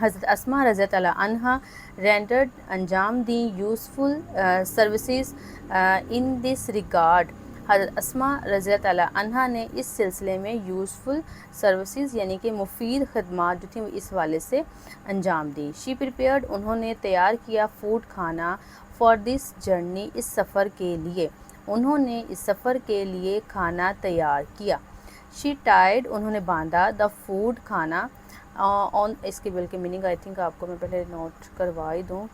حضرت اسما رضی اللہ عنہا rendered انجام دی useful services in this regard. حضرت اسما رضی اللہ عنہا نے اس سلسلے میں یوزفل سروسز یعنی کہ مفید خدمات جو تھیں وہ اس والے سے انجام دی. شی پریپیئرڈ انہوں نے تیار کیا فوڈ کھانا فار دس جرنی اس سفر کے لیے. انہوں نے اس سفر کے لیے کھانا تیار کیا. شی ٹائڈ انہوں نے باندھا دا فوڈ کھانا آن. اس کی بلکہ میننگ آئی تھنک آپ کو میں پہلے نوٹ کروا ہی دوں.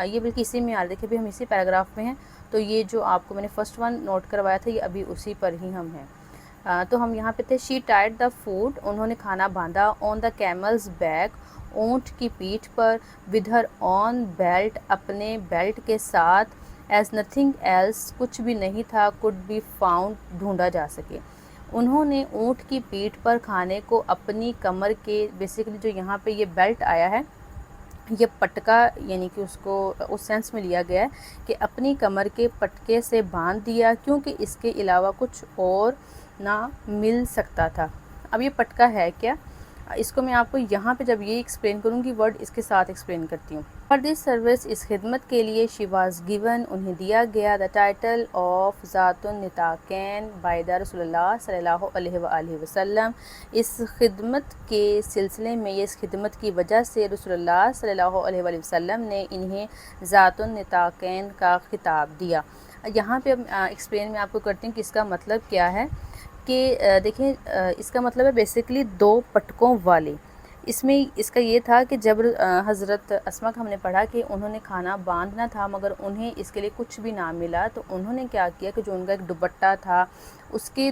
یہ بلکہ اسی میں آ دیکھیں بھی ہم اسی پیراگراف میں ہیں تو یہ جو آپ کو میں نے فرسٹ ون نوٹ کروایا تھا یہ ابھی اسی پر ہی ہم ہیں. تو ہم یہاں پہ تھے شی ٹائڈ دا فوڈ انہوں نے کھانا باندھا آن دا کیملز بیک اونٹ کی پیٹھ پر ود ہر آن بیلٹ اپنے بیلٹ کے ساتھ ایز نتھنگ ایلس کچھ بھی نہیں تھا could be found ڈھونڈا جا سکے. انہوں نے اونٹ کی پیٹھ پر کھانے کو اپنی کمر کے بیسیکلی جو یہاں پہ یہ بیلٹ آیا ہے یہ پٹکا یعنی کہ اس کو اس سینس میں لیا گیا ہے کہ اپنی کمر کے پٹکے سے باندھ دیا کیونکہ اس کے علاوہ کچھ اور نہ مل سکتا تھا. اب یہ پٹکا ہے کیا اس کو میں آپ کو یہاں پہ جب یہ ایکسپلین کروں گی ورڈ اس کے ساتھ ایکسپلین کرتی ہوں. فار دس سروس اس خدمت کے لیے شی واز گیون انہیں دیا گیا دا ٹائٹل آف ذات النطاقین بائی دا رسول اللہ صلی اللہ علیہ وآلہ وسلم. اس خدمت کے سلسلے میں اس خدمت کی وجہ سے رسول اللہ صلی اللہ علیہ وآلہ وسلم نے انہیں ذات النطاقین کا خطاب دیا. یہاں پہ ایکسپلین میں آپ کو کرتی ہوں کہ اس کا مطلب کیا ہے کہ دیکھیں اس کا مطلب ہے بیسیکلی دو پٹکوں والے. اس میں اس کا یہ تھا کہ جب حضرت اسما کا ہم نے پڑھا کہ انہوں نے کھانا باندھنا تھا مگر انہیں اس کے لیے کچھ بھی نہ ملا تو انہوں نے کیا کیا کہ جو ان کا ایک دوپٹہ تھا اس کے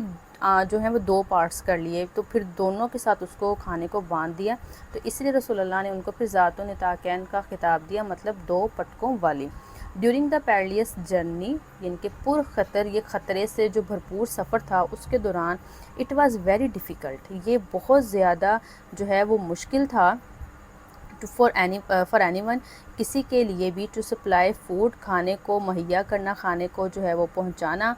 جو ہیں وہ دو پارٹس کر لیے تو پھر دونوں کے ساتھ اس کو کھانے کو باندھ دیا. تو اس لیے رسول اللہ نے ان کو پھر ذات النطاقین کا خطاب دیا مطلب دو پٹکوں والی. ڈیورنگ دا پیریلیس جرنی یعنی کہ پر خطر یہ خطرے سے جو بھرپور سفر تھا اس کے دوران اٹ واز ویری ڈیفیکلٹ یہ بہت زیادہ جو ہے وہ مشکل تھا فار اینی ون کسی کے لیے بھی ٹو سپلائی فوڈ کھانے کو مہیا کرنا کھانے کو جو ہے وہ پہنچانا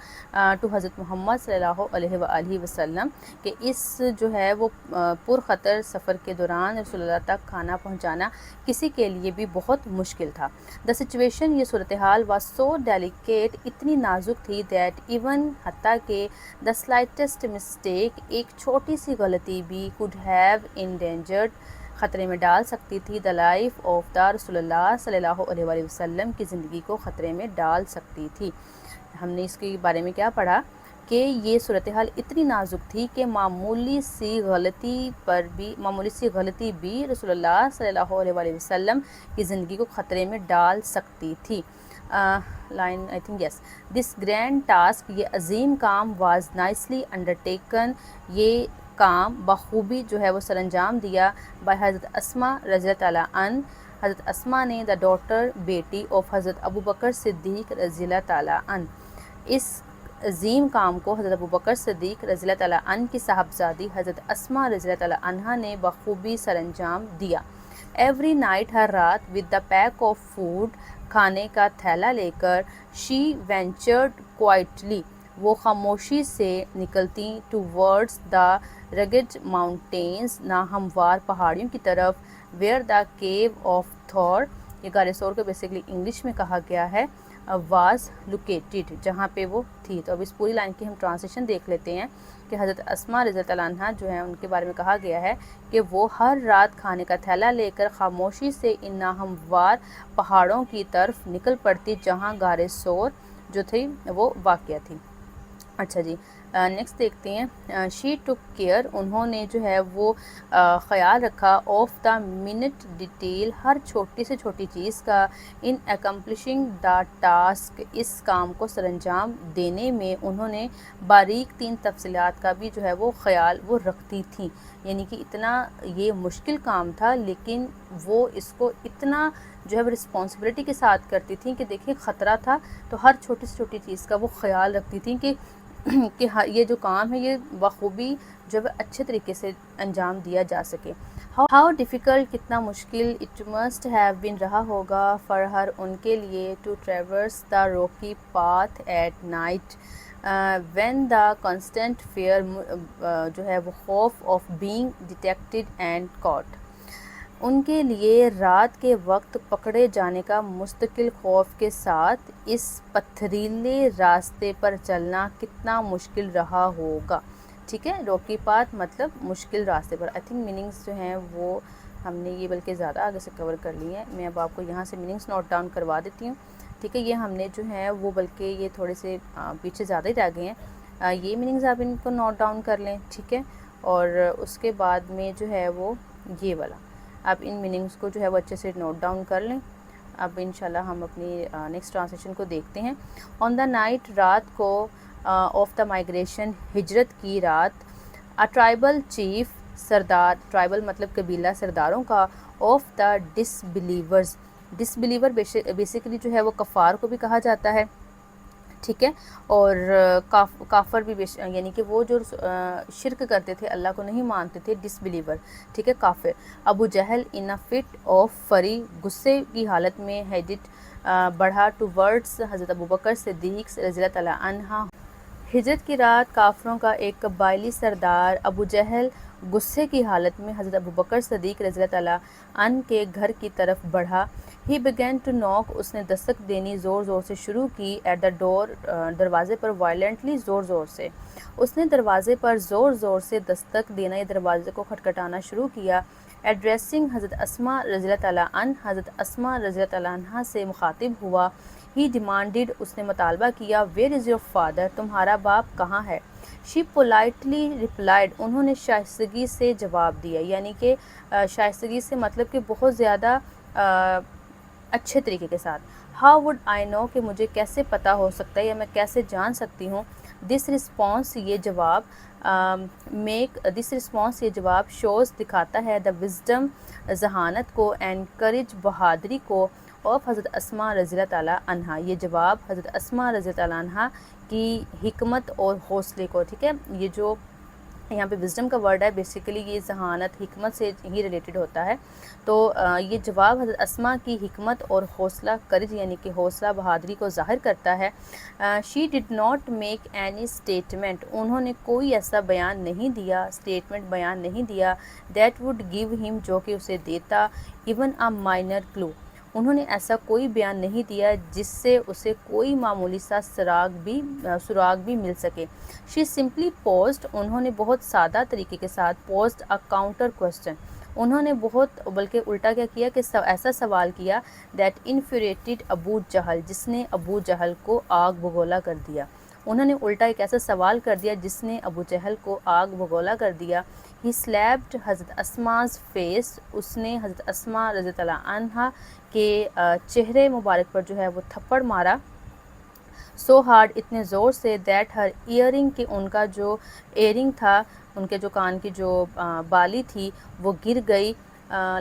ٹو حضرت محمد صلی اللہ علیہ وآلہ وسلم کہ اس جو ہے وہ پر خطر سفر کے دوران رسول اللہ تک کھانا پہنچانا کسی کے لیے بھی بہت مشکل تھا. دا سچویشن یہ صورتحال واز سو ڈیلیکیٹ اتنی نازک تھی دیٹ ایون حتیٰ کہ دا سلائٹسٹ مسٹیک ایک چھوٹی سی غلطی بھی could have endangered خطرے میں ڈال سکتی تھی دا لائف آف دا رسول اللہ صلی اللہ علیہ وآلہ وسلم کی زندگی کو خطرے میں ڈال سکتی تھی. ہم نے اس کے بارے میں کیا پڑھا کہ یہ صورتحال اتنی نازک تھی کہ معمولی سی غلطی بھی رسول اللہ صلی اللہ علیہ وآلہ وسلم کی زندگی کو خطرے میں ڈال سکتی تھی. Line I think yes this grand task یہ عظیم کام واز نائسلی انڈرٹیکن یہ کام بخوبی جو ہے وہ سر انجام دیا بائی حضرت اسما رضی اللہ عنہ. حضرت اسما نے دا ڈاٹر بیٹی آف حضرت ابو بکر صدیق رضی اللہ تعالیٰ عنہ. اس عظیم کام کو حضرت ابو بکر صدیق رضی اللہ تعالیٰ عنہ کی صاحبزادی حضرت اسما رضی اللہ تعالیٰ عنہ نے بخوبی سر انجام دیا. ایوری نائٹ ہر رات with the peak of food کھانے کا تھیلا لے کر شی وینچرڈ کوائٹلی وہ خاموشی سے نکلتی ٹوورڈز دا رگڈ ماؤنٹینز ناہموار پہاڑیوں کی طرف ویئر دا کیو آف تھور یہ غار ثور کو بیسیکلی انگلش میں کہا گیا ہے واز لوکیٹڈ جہاں پہ وہ تھی. تو اب اس پوری لائن کی ہم ٹرانسلیشن دیکھ لیتے ہیں کہ حضرت اسما رضی اللہ عنہا جو ہیں ان کے بارے میں کہا گیا ہے کہ وہ ہر رات کھانے کا تھیلا لے کر خاموشی سے ان ناہموار پہاڑوں کی طرف نکل پڑتی جہاں غار ثور جو تھی وہ واقع تھی. اچھا جی نیکسٹ دیکھتے ہیں. شی ٹک کیئر انہوں نے جو ہے وہ خیال رکھا آف دا منٹ ڈیٹیل ہر چھوٹی سے چھوٹی چیز کا ان اکمپلشنگ دا ٹاسک اس کام کو سر انجام دینے میں انہوں نے باریک تین تفصیلات کا بھی جو ہے وہ خیال وہ رکھتی تھیں. یعنی کہ اتنا یہ مشکل کام تھا لیکن وہ اس کو اتنا جو ہے وہ رسپانسبلٹی کے ساتھ کرتی تھیں کہ دیکھیں خطرہ تھا تو ہر چھوٹی سے چھوٹی چیز کا وہ خیال رکھتی تھیں کہ یہ جو کام ہے یہ بخوبی جو ہے اچھے طریقے سے انجام دیا جا سکے. ہاؤ ڈیفیکلٹ کتنا مشکل اٹ مسٹ ہیو بین رہا ہوگا فار ہر ان کے لیے to traverse the rocky path at night when the constant fear جو ہے وہ خوف of being detected and caught. ان کے لیے رات کے وقت پکڑے جانے کا مستقل خوف کے ساتھ اس پتھریلے راستے پر چلنا کتنا مشکل رہا ہوگا. ٹھیک ہے، روکی پاتھ مطلب مشکل راستے پر. آئی تھنک میننگس جو ہیں وہ ہم نے یہ بلکہ زیادہ آگے سے کور کر لی ہیں. میں اب آپ کو یہاں سے میننگس نوٹ ڈاؤن کروا دیتی ہوں. ٹھیک ہے، یہ ہم نے جو ہے وہ بلکہ یہ تھوڑے سے پیچھے زیادہ ہی رہ گئے ہیں. یہ میننگز آپ ان کو نوٹ ڈاؤن کر لیں. ٹھیک ہے، اور اس کے بعد میں جو ہے وہ یہ والا آپ ان میننگس کو جو ہے وہ اچھے سے نوٹ ڈاؤن کر لیں. اب انشاءاللہ ہم اپنی نیکسٹ ٹرانسلیشن کو دیکھتے ہیں. آن دا نائٹ، رات کو، آف دا مائگریشن، ہجرت کی رات، اے ٹرائبل چیف، سردار، ٹرائبل مطلب قبیلہ سرداروں کا، of the disbelievers, disbeliever basically جو ہے وہ کفار کو بھی کہا جاتا ہے. ٹھیک ہے، اور کافر بھی یعنی کہ وہ جو شرک کرتے تھے، اللہ کو نہیں مانتے تھے، ڈس بلیور. ٹھیک ہے، کافر. ابو جہل ان اے فٹ آف فری، غصے کی حالت میں، ہیڈٹ بڑھا ٹو ورڈز حضرت ابوبکر صدیق رضی اللہ تعالیٰ عنہ. ہجرت کی رات کافروں کا ایک قبائلی سردار ابو جہل غصے کی حالت میں حضرت ابوبکر صدیق رضی اللہ تعالیٰ عنہ کے گھر کی طرف بڑھا. ہی began to knock، اس نے دستک دینی زور زور سے شروع کی. ایٹ دا ڈور، دروازے پر، وائلنٹلی، زور زور سے. اس نے دروازے پر زور زور سے دستک دینا یا دروازے کو کھٹکھٹانا شروع کیا. ایڈریسنگ حضرت اسماء رضی اللہ تعالیٰ عنہ، حضرت اسماء رضی اللہ تعالیٰ عنہ سے مخاطب ہوا. ہی ڈیمانڈڈ، اس نے مطالبہ کیا. ویئر از یور فادر، تمہارا باپ کہاں ہے. شی پولائٹلی ریپلائڈ، انہوں نے شائستگی سے جواب دیا. یعنی کہ شائستگی سے مطلب کہ بہت زیادہ اچھے طریقے کے ساتھ. ہاؤ وڈ آئی نو، کہ مجھے کیسے پتہ ہو سکتا ہے یا میں کیسے جان سکتی ہوں. دس رسپانس، یہ جواب، دس رسپانس، یہ جواب، شوز، دکھاتا ہے، دا وزڈم، ذہانت کو، اینڈ کریج، بہادری کو، آف حضرت اسماء رضی اللہ تعالیٰ عنہ. یہ جواب حضرت اسماء رضی اللہ تعالیٰ عنہ کی حکمت اور حوصلے کو. ٹھیک ہے، یہ جو یہاں پہ وزڈم کا ورڈ ہے، بیسیکلی یہ ذہانت، حکمت سے ہی ریلیٹڈ ہوتا ہے. تو یہ جواب حضرت اسماء کی حکمت اور حوصلہ، کرج یعنی کہ حوصلہ بہادری کو ظاہر کرتا ہے. She did not make any statement, انہوں نے کوئی ایسا بیان نہیں دیا، اسٹیٹمنٹ بیان نہیں دیا، دیٹ وڈ گیو ہم، جو کہ اسے دیتا، ایون اے مائنر کلو، انہوں نے ایسا کوئی بیان نہیں دیا جس سے اسے کوئی معمولی سا سراغ بھی مل سکے. شی سمپلی پوزڈ، انہوں نے بہت سادہ طریقے کے ساتھ، پوزڈ اے کاؤنٹر کوسچن، انہوں نے بہت بلکہ الٹا کیا کیا کہ ایسا سوال کیا، دیٹ انفیوریٹڈ ابو جہل، جس نے ابو جہل کو آگ بگولا کر دیا. انہوں نے الٹا ایک ایسا سوال کر دیا جس نے ابو جہل کو آگ بگولا کر دیا. ہی سلیپڈ حضرت اسماء's فیس، اس نے حضرت اسماء رضی اللہ عنہ کے چہرے مبارک پر جو ہے وہ تھپڑ مارا. سو ہارڈ، اتنے زور سے، دیٹ ہر ایئرنگ، کہ ان کا جو ایئرنگ تھا، ان کے جو کان کی جو بالی تھی وہ گر گئی.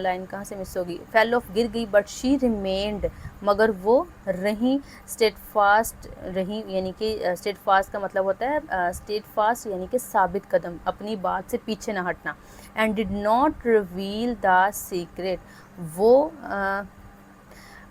لائن کہاں سے مس ہوگی، فیل آف، گر گئی. بٹ شی ریمینڈ، مگر وہ رہیں، اسٹیٹ فاسٹ رہیں، یعنی کہ اسٹیٹ فاسٹ کا مطلب ہوتا ہے اسٹیٹ فاسٹ یعنی کہ ثابت قدم، اپنی بات سے پیچھے نہ ہٹنا. And did not reveal the secret, وہ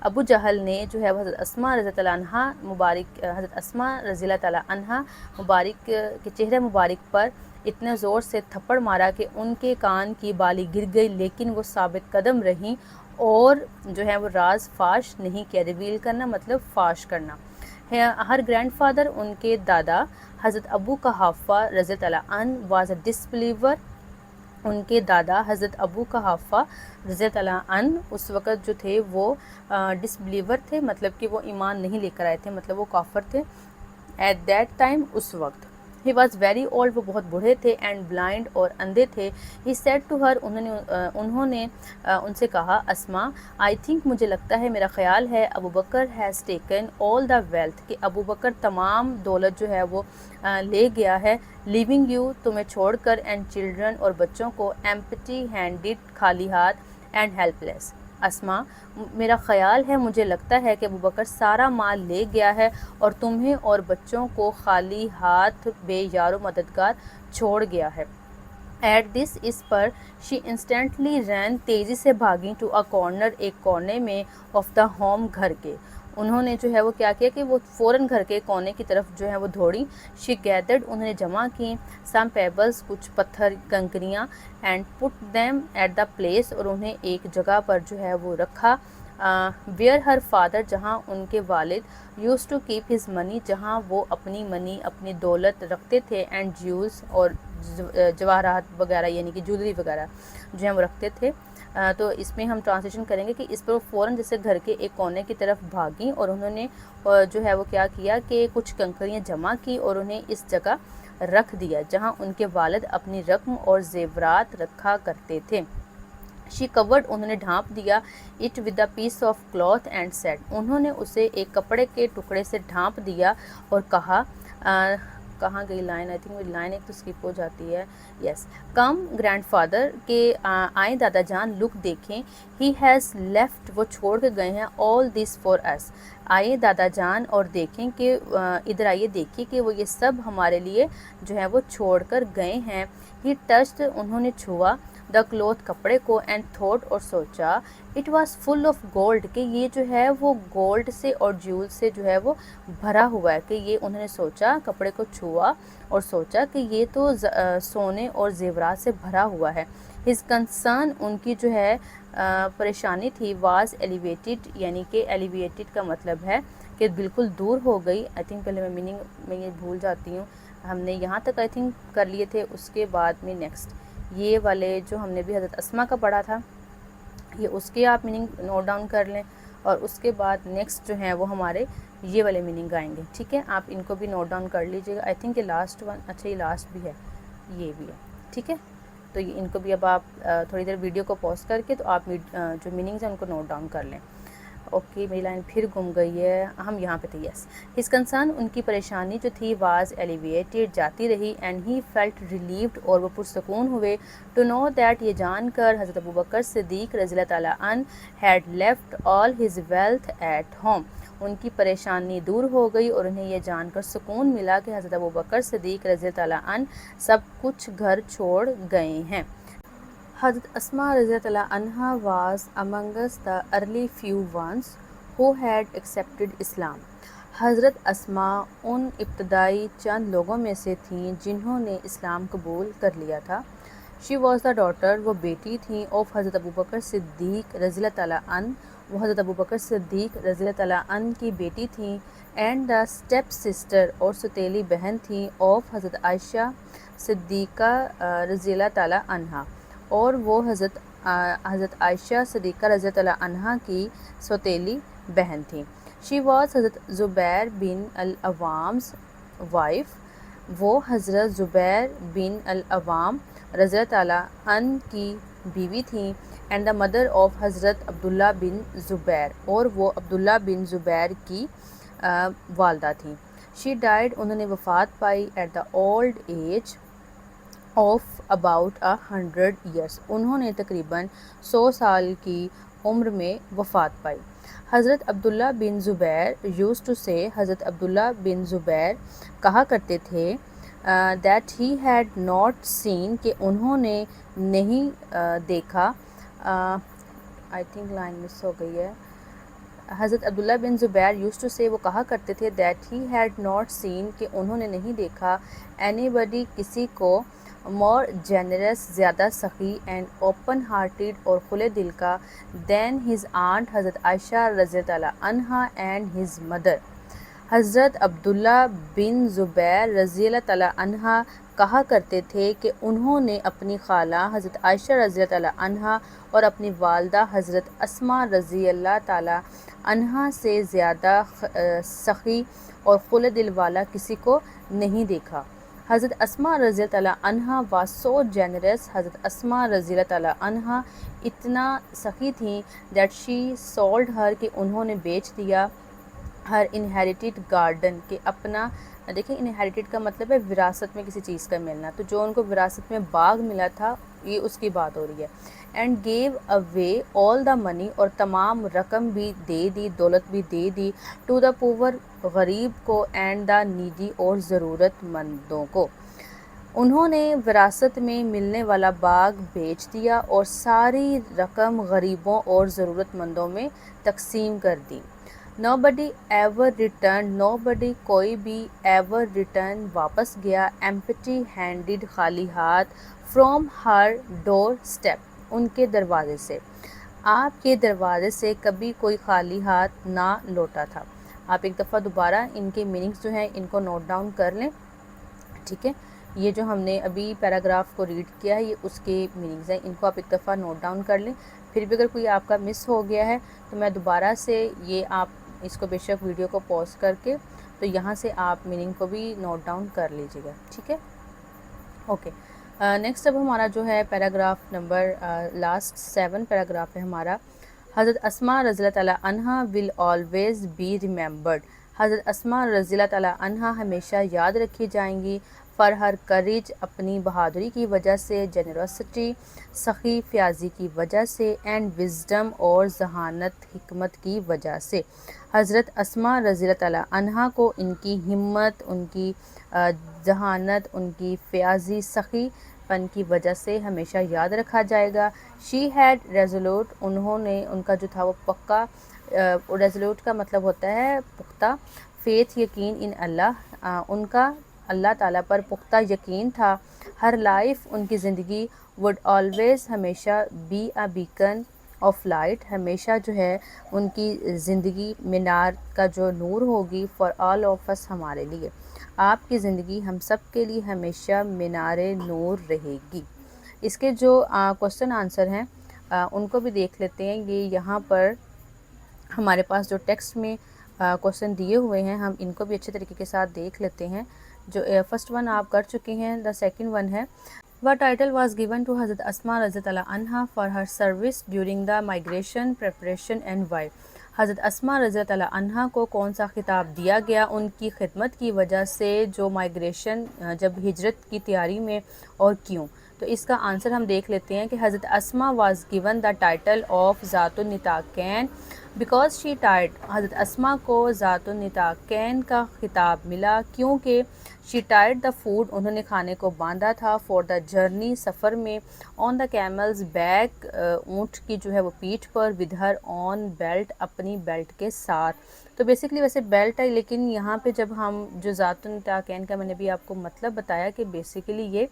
ابو جہل نے جو ہے حضرت اسماء رضی اللہ عنہ مبارک، حضرت اسماء رضی اللہ تعالیٰ عنہ مبارک کے چہرے مبارک پر اتنے زور سے تھپڑ مارا کہ ان کے کان کی بالی گر گئی، لیکن وہ ثابت قدم رہیں اور جو ہے وہ راز فاش نہیں کیا. ریویل کرنا مطلب فاش کرنا. ہر گرینڈ فادر، ان کے دادا حضرت ابو قحافہ رضی اللہ عنہ واز اے ڈس بلیور، ان کے دادا حضرت ابو قحافہ رضی اللہ عنہ اس وقت جو تھے وہ ڈس بلیور تھے، مطلب کہ وہ ایمان نہیں لے کر آئے تھے، مطلب وہ کافر تھے. ایٹ دیٹ ٹائم، اس وقت. ہی واز ویری اولڈ، وہ بہت بوڑھے تھے. اینڈ بلائنڈ، اور اندھے تھے. ہی سیڈ ٹو ہر، انہوں نے ان سے کہا، اسماء، آئی تھنک، مجھے لگتا ہے، میرا خیال ہے، Abu Bakr has taken all the wealth, کہ ابو بکر تمام دولت جو ہے وہ لے گیا ہے. لیونگ یو، تمہیں چھوڑ کر، اینڈ چلڈرن، اور بچوں کو، ایمپٹی ہینڈڈ، خالی ہاتھ، اینڈ ہیلپ لیس. اسماء، میرا خیال ہے، مجھے لگتا ہے کہ ابو بکر سارا مال لے گیا ہے اور تمہیں اور بچوں کو خالی ہاتھ، بے یار و مددگار چھوڑ گیا ہے. At this, us per, she instantly رین، تیزی سے بھاگی، ٹو اے کارنر، ایک کونے میں، آف دا ہوم، گھر کے. انہوں نے جو ہے وہ کیا کیا کہ وہ فوراً گھر کے کونے کی طرف جو ہے وہ دوڑی. شی گیدرڈ انہوں نے جمع کی سم پیبلز کچھ پتھر کنکریاں and put them at the place اور انہیں ایک جگہ پر جو ہے وہ رکھا ویئر ہر فادر جہاں ان کے والد یوز ٹو کیپ ہز منی جہاں وہ اپنی منی اپنی دولت رکھتے تھے اینڈ جیولز اور جواہرات وغیرہ یعنی کہ جولری وغیرہ جو ہیں وہ رکھتے تھے. تو اس میں ہم ٹرانسلیشن کریں گے کہ اس پر فوراً جیسے گھر کے ایک کونے کی طرف بھاگیں اور انہوں نے جو ہے وہ کیا کیا کہ کچھ کنکریاں جمع کی اور انہیں اس جگہ رکھ دیا جہاں ان کے والد اپنی رقم اور زیورات رکھا کرتے تھے. شی کورڈ انہوں نے ڈھانپ دیا it with a piece of cloth and said انہوں نے اسے ایک کپڑے کے ٹکڑے سے ڈھانپ دیا اور کہا کہاں گئی لائن آئی تھنک لائن ایک تو اسکپ ہو جاتی ہے یس کم گرینڈ فادر کہ آئیں دادا جان لک دیکھیں ہی ہیز لیفٹ وہ چھوڑ کے گئے ہیں آل دس فار اس آئیے دادا جان اور دیکھیں کہ ادھر آئیے دیکھیے کہ وہ یہ سب ہمارے لیے جو ہے وہ چھوڑ کر گئے ہیں. ہی ٹچڈ انہوں نے چھوا دا کلوتھ کپڑے کو اینڈ تھوٹ اور سوچا it was full of gold کہ یہ جو ہے وہ گولڈ سے اور جیول سے جو ہے وہ بھرا ہوا ہے کہ یہ انہوں نے سوچا کپڑے کو چھوا اور سوچا کہ یہ تو سونے اور زیورات سے بھرا ہوا ہے. ہز کنسرن ان کی جو ہے پریشانی تھی واز ایلیویٹڈ یعنی کہ ایلیویٹڈ کا مطلب ہے کہ بالکل دور ہو گئی. آئی تھنک پہلے میں میننگ میں یہ بھول جاتی ہوں ہم نے یہاں تک آئی تھنک کر لیے تھے اس کے بعد میں نیکسٹ یہ والے جو ہم نے بھی حضرت اسما کا پڑھا تھا یہ اس کے آپ میننگ نوٹ ڈاؤن کر لیں اور اس کے بعد نیکسٹ جو ہیں وہ ہمارے یہ والے میننگ آئیں گے. ٹھیک ہے آپ ان کو بھی نوٹ ڈاؤن کر لیجیے گا. آئی تھنک یہ لاسٹ ون اچھا یہ لاسٹ بھی ہے یہ بھی ہے. ٹھیک ہے تو ان کو بھی اب آپ تھوڑی دیر ویڈیو کو پوز کر کے تو آپ جو میننگز ہیں ان کو نوٹ ڈاؤن کر لیں. اوکے میری لائن پھر گم گئی ہے ہم یہاں پہ تھے یس ہز کنسرن ان کی پریشانی جو تھی واز ایلیویٹڈ جاتی رہی اینڈ ہی فیلٹ ریلیوڈ اور وہ پرسکون ہوئے ٹو نو دیٹ یہ جان کر حضرت ابوبکر صدیق رضی اللہ تعالیٰ عنہ had left all his wealth at home ان کی پریشانی دور ہو گئی اور انہیں یہ جان کر سکون ملا کہ حضرت ابوبکر صدیق رضی اللہ تعالیٰ عنہ سب کچھ گھر چھوڑ گئے ہیں. حضرت اسما رضی اللہ عنہا was amongst the early few ones who had accepted Islam. حضرت اسما ان ابتدائی چند لوگوں میں سے تھیں جنہوں نے اسلام قبول کر لیا تھا. She was the daughter وہ بیٹی تھیں of حضرت ابوبکر صدیق رضی اللہ تعالیٰ عنہ وہ حضرت ابوبکر صدیق رضی اللہ تعالیٰ عنہ کی بیٹی تھیں اینڈ دا اسٹیپ سسٹر اور ستیلی بہن تھیں of حضرت عائشہ صدیقہ رضی اللہ تعالیٰ عنہا اور وہ حضرت عائشہ صدیقہ رضی اللہ عنہا کی سوتیلی بہن تھیں. شی واز حضرت زبیر بن العوام's وائف وہ حضرت زبیر بن العوام رضی اللہ تعالیٰ عنہ کی بیوی تھیں اینڈ دا مدر آف حضرت عبداللہ بن زبیر اور وہ عبداللہ بن زبیر کی والدہ تھیں. شی ڈائڈ انہوں نے وفات پائی at the old age of about 100 years انہوں نے تقریباً 100 سال کی عمر میں وفات پائی. حضرت عبداللہ بن زبیر یوز ٹو سے حضرت عبداللہ بن زبیر کہا کرتے تھے that he had not seen کہ انہوں نے نہیں دیکھا آئی تھنک لائن مس ہو گئی ہے. حضرت عبداللہ بن زبیر یوز ٹو سے وہ کہا کرتے تھے that he had not seen کہ انہوں نے نہیں دیکھا اینی بڈی کسی کو مور جینرس زیادہ سخی اینڈ اوپن ہارٹیڈ اور کھلے دل کا دین ہز آنٹ حضرت عائشہ رضی اللہ عنہا اینڈ ہز مدر. حضرت عبداللہ بن زبیر رضی اللہ تعالیٰ عنہا کہا کرتے تھے کہ انہوں نے اپنی خالہ حضرت عائشہ رضی اللہ عنہا اور اپنی والدہ حضرت اسما رضی اللہ تعالیٰ عنہا سے زیادہ سخی اور کھلے دل والا کسی کو نہیں دیکھا. حضرت اسما رضی اللہ عنہا واز سو جینرس حضرت اسما رضی اللہ تعالیٰ عنہا اتنا سخی تھیں دیٹ شی سولڈ ہر کہ انہوں نے بیچ دیا ہر انہیریٹڈ گارڈن کہ اپنا دیکھیں انہیریٹڈ کا مطلب ہے وراثت میں کسی چیز کا ملنا تو جو ان کو وراثت میں باغ ملا تھا یہ اس کی بات ہو رہی ہے. اینڈ گیو اوے آل دا منی اور تمام رقم بھی دے دی دولت بھی دے دی ٹو دا پور غریب کو اینڈ دا نیڈی اور ضرورت مندوں کو. انہوں نے وراثت میں ملنے والا باغ بیچ دیا اور ساری رقم غریبوں اور ضرورت مندوں میں تقسیم کر دی. nobody ever returned, nobody کوئی بھی ever returned واپس گیا, empty handed خالی ہاتھ, from her doorstep ان کے دروازے سے, آپ کے دروازے سے کبھی کوئی خالی ہاتھ نہ لوٹا تھا. آپ ایک دفعہ دوبارہ ان کے میننگز جو ہیں ان کو نوٹ ڈاؤن کر لیں, ٹھیک ہے. یہ جو ہم نے ابھی پیراگراف کو ریڈ کیا ہے یہ اس کے میننگز ہیں, ان کو آپ ایک دفعہ نوٹ ڈاؤن کر لیں. پھر بھی اگر کوئی آپ کا مس ہو گیا ہے تو میں دوبارہ سے یہ آپ اس کو بے شک ویڈیو کو پاز کر کے تو یہاں سے آپ میننگ کو بھی نوٹ ڈاؤن کر لیجیے گا, ٹھیک ہے. اوکے, نیکسٹ اب ہمارا جو ہے پیراگراف نمبر لاسٹ 7 پیراگراف ہے ہمارا. حضرت اسماء رضی اللہ تعالیٰ عنہا ول آلویز بی ریممبرڈ. حضرت اسماء رضی اللہ تعالیٰ عنہا ہمیشہ یاد رکھی جائیں گی, فار ہر کریج اپنی بہادری کی وجہ سے, جنرosity سخی فیاضی کی وجہ سے, اینڈ وزڈم اور ذہانت حکمت کی وجہ سے. حضرت اسماء رضی اللہ تعالیٰ عنہا کو ان کی ہمت, ان کی ذہانت, ان کی فیاضی سخی پن کی وجہ سے ہمیشہ یاد رکھا جائے گا. شی ہیڈ ریزولوٹ, انہوں نے ان کا جو تھا وہ پکا, ریزولوٹ کا مطلب ہوتا ہے پختہ, فیتھ یقین ان اللہ, ان کا اللہ تعالیٰ پر پختہ یقین تھا. ہر لائف ان کی زندگی, وڈ آلویز ہمیشہ, be a beacon of light ہمیشہ جو ہے ان کی زندگی مینار کا جو نور ہوگی, فار آل آف اس ہمارے لیے, آپ کی زندگی ہم سب کے لیے ہمیشہ مینار نور رہے گی. اس کے جو کوسچن آنسر ہیں ان کو بھی دیکھ لیتے ہیں. یہ یہاں پر ہمارے پاس جو ٹیکسٹ میں کوسچن دیے ہوئے ہیں ہم ان کو بھی اچھے طریقے کے ساتھ دیکھ لیتے ہیں. جو فرسٹ ون آپ کر چکے ہیں, دا سیکنڈ ون ہے what title was given to حضرت اسماء رضی اللہ عنہا for her service during the migration preparation and why. حضرت اسماء رضی اللہ عنہا کو کون سا خطاب دیا گیا ان کی خدمت کی وجہ سے جو مائگریشن جب ہجرت کی تیاری میں, اور کیوں. تو اس کا آنسر ہم دیکھ لیتے ہیں کہ حضرت اسماء was given the title of ذات النطاقین بیکاز شی ٹائڈ. حضرت اسماء کو ذات النطاقین کا خطاب ملا کیونکہ شی ٹائڈ دا فوڈ, انہوں نے کھانے کو باندھا تھا, فور دا جرنی سفر میں, آن دا کیملز بیک, اونٹ کی جو ہے وہ پیٹھ پر, ود ہر آن بیلٹ اپنی بیلٹ کے ساتھ. تو بیسکلی ویسے بیلٹ ہے لیکن یہاں پہ جب ہم جو ذات النطاقین کا میں نے بھی آپ کو مطلب بتایا کہ بیسیکلی یہ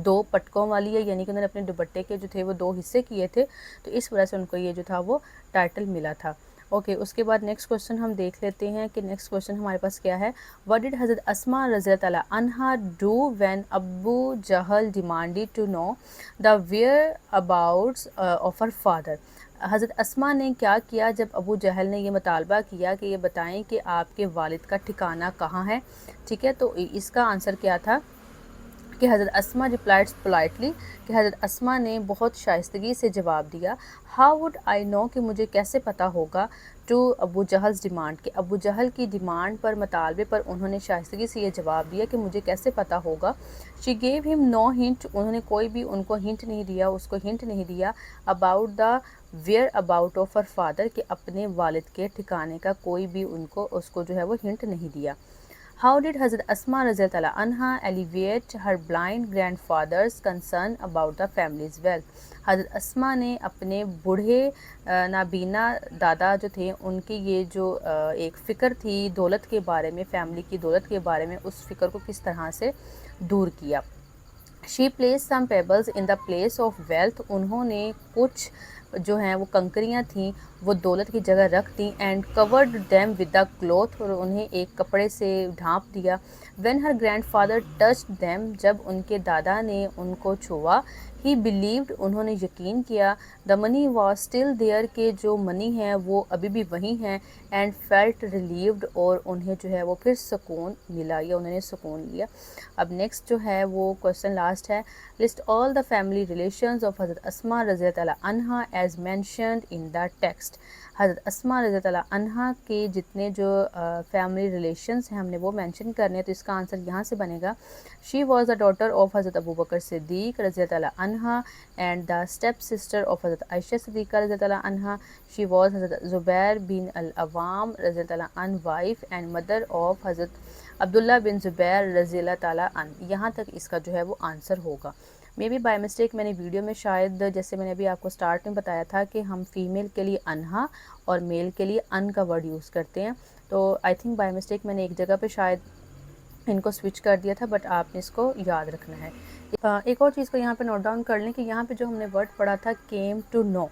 2 پٹکوں والی ہے, یعنی کہ انہوں نے اپنے دوپٹے کے جو تھے وہ 2 حصے کیے تھے, تو اس وجہ سے ان کو یہ جو تھا وہ ٹائٹل ملا تھا. اوکے, اس کے بعد نیکسٹ کوسچن ہم دیکھ لیتے ہیں کہ نیکسٹ کوسچن ہمارے پاس کیا ہے. what did حضرت اسماء رضی اللہ تعالیٰ عنہا do when Abu Jahl demanded to know the whereabouts of her father. حضرت اسماء نے کیا کیا جب ابو جہل نے یہ مطالبہ کیا کہ یہ بتائیں کہ آپ کے والد کا ٹھکانہ کہاں ہے, ٹھیک ہے. تو اس کا آنسر کیا تھا کہ حضرت اسماء replied politely, کہ حضرت اسماء نے بہت شائستگی سے جواب دیا, how would I know, کہ مجھے کیسے پتہ ہوگا, to ابو جہل's demand, کہ ابو جہل کی ڈیمانڈ پر, مطالبے پر انہوں نے شائستگی سے یہ جواب دیا کہ مجھے کیسے پتہ ہوگا. she gave him no hint, انہوں نے کوئی بھی ان کو ہنٹ نہیں دیا, اس کو ہنٹ نہیں دیا, about the whereabout of her father, کہ اپنے والد کے ٹھکانے کا کوئی بھی ان کو اس کو جو ہے وہ ہنٹ نہیں دیا. How did حضرت اسماء رضی اللہ عنہا alleviate her blind grandfather's concern about the family's wealth. حضرت اسماء نے اپنے بوڑھے نابینا دادا جو تھے ان کی یہ جو ایک فکر تھی دولت کے بارے میں, فیملی کی دولت کے بارے میں, اس فکر کو کس طرح سے دور کیا. She placed some pebbles in the place of wealth, انہوں نے کچھ جو ہیں وہ کنکریاں تھیں وہ دولت کی جگہ رکھ دیں, and covered them with the cloth, اور انہیں ایک کپڑے سے ڈھانپ دیا. when her grandfather touched them, جب ان کے دادا نے ان کو چھوا, he believed, انہوں نے یقین کیا, the money was still there, کہ جو منی ہے وہ ابھی بھی وہیں ہیں, and felt relieved, اور انہیں جو ہے وہ پھر سکون ملا یا انہوں نے سکون لیا. اب نیکسٹ جو ہے وہ کوسچن لاسٹ ہے, list all the family relations of حضرت اسماء رضی اللہ عنہا as mentioned in the text. حضرت اسماء رضی اللہ عنہا کے جتنے جو فیملی ریلیشنز ہیں ہم نے وہ مینشن کرنے ہیں, تو اس کا آنسر یہاں سے بنے گا, she was the daughter of حضرت ابو بکر صدیق رضی اللہ عنہا and the step sister of حضرت عائشہ صدیقہ رضی اللہ عنہا. she was حضرت زبیر بن العوام رضی اللہ عنہ wife and mother of حضرت عبداللہ بن زبیر رضی اللہ تعالیٰ عنہ. یہاں تک اس کا جو ہے وہ آنسر ہوگا. مے بی بائی مسٹیک میں نے ویڈیو میں شاید، جیسے میں نے ابھی آپ کو سٹارٹ میں بتایا تھا کہ ہم فیمیل کے لیے انہا اور میل کے لیے ان کا ورڈ یوز کرتے ہیں، تو آئی تھنک بائی مسٹیک میں نے ایک جگہ پہ شاید ان کو سوئچ کر دیا تھا، بٹ آپ نے اس کو یاد رکھنا ہے۔ ایک اور چیز کو یہاں پہ نوٹ ڈاؤن کر لیں کہ یہاں پہ جو ہم نے ورڈ پڑھا تھا کیم ٹو نو،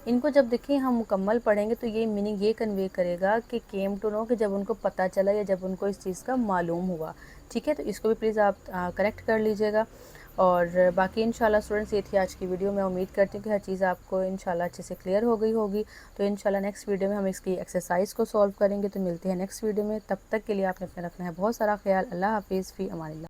ان کو جب دیکھیں ہم مکمل پڑھیں گے تو یہ میننگ یہ کنوے کرے گا کہ کیم ٹو نو، کہ جب ان کو پتہ چلا یا جب ان کو اس چیز کا معلوم ہوا، ٹھیک ہے؟ تو اس کو بھی پلیز آپ کریکٹ کر لیجئے گا۔ اور باقی انشاءاللہ اسٹوڈنٹس یہ تھی آج کی ویڈیو، میں امید کرتی ہوں کہ ہر چیز آپ کو انشاءاللہ اچھے سے کلیئر ہو گئی ہوگی۔ تو انشاءاللہ نیکسٹ ویڈیو میں ہم اس کی ایکسرسائز کو سولو کریں گے، تو ملتے ہیں نیکسٹ ویڈیو میں، تب تک کے لیے آپ نے اپنا رکھنا ہے بہت سارا خیال۔ اللہ حافظ، فی امان اللہ۔